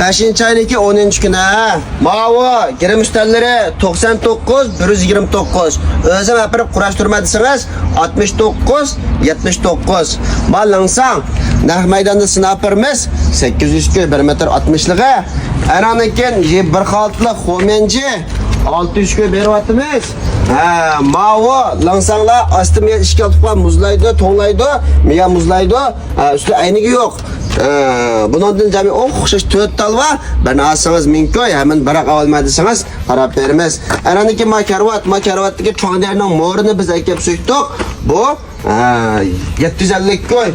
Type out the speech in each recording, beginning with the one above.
5. ayın 10. günü. Mavi girim üstelleri 99 129. Özüm yapırıp kuraştırmadısınız 69 79. Balınsan nah meydanda sınapırmız 800 köy 1 metre 60'lığı. Enanıken bir kaltlı homenci 600 köy bervatımız. Mavi lansangla astım ya işgaltıkla muzlaydı, tonlaydı, miya muzlaydı. Üstü aynı yok. Bundan cami o'xshash 4 tal var. Ben alsanız minkoy hemen bırak almadıysanız qarab beramiz. Ananiki makarvatdagi cho'nglarning mo'rini biz akab söktük. Bu 750 koy.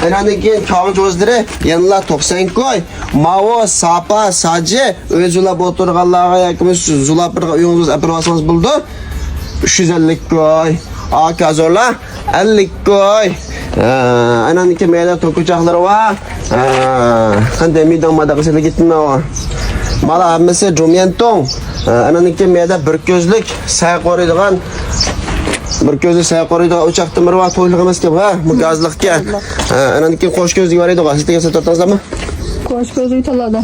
Ananiki cho'ng jo'zlari yanıla 90 koy. Mavo sapa saci özülab o'tirganlarga yakimiz zulab bir uyingiz apirvasangiz bo'ldi. 350 koy. Akazorla 50 koy. Ananiki meyda tokucakları var. Qanday midamada qilsa gitma o. Mala hammasi jumyantong. Ananiki meyda bir ko'zlik say qo'raydigan bir ko'zli say qo'raydigan uchoq temir va to'yliq emas ki ha, bu gazliqga. Ananiki qo'sh ko'zlik var edi, sizga sotatasizmi? Qo'sh ko'zlik talada.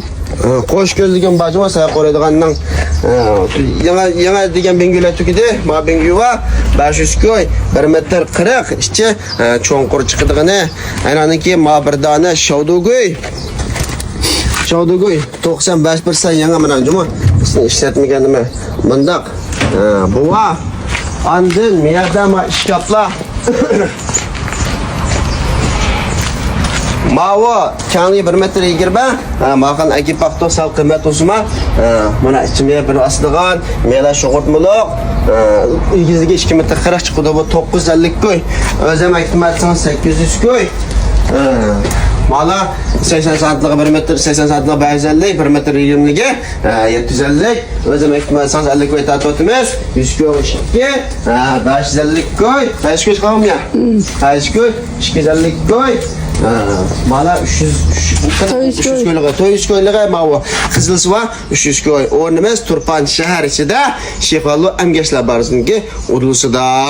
Qo'sh ko'zligan bajma say qo'raydiganning yana degan bengüler tükidi. Ma bengü var. 500 koy 1 metre 40 içi çoğunkur çıkıdığını. Ananiki ma bir tane şavduguy 95% yana mınan cuma. İşletmegenimi. Bundak. Bu var. Andın miyadama işkapla. Mavi kanlı 1 metre 20. Makan ekipakto sal kıymet olsunma. Buna içimeye bir aslıgan. Meyla şoğurtmuluk. İlgizliğe 2 metre 40 çıkıda bu 950 koy. Özlem ektimatsanız 800 koy. Mala 80 sanatlığı 1 metre 80 sanatlığı 550, 1 metre 20'liğe 750. Özlem ektimatsanız 50 koy tatotimiz. 100 koy 2. 550 koy. 5 koy kalım ya. 5 koy 250 koy. Mala 300 koyluğa mavi kızılısı var 300 koy. Ornumuz Turpan şehir içinde şifalı emgeçler barzınki udulusu da.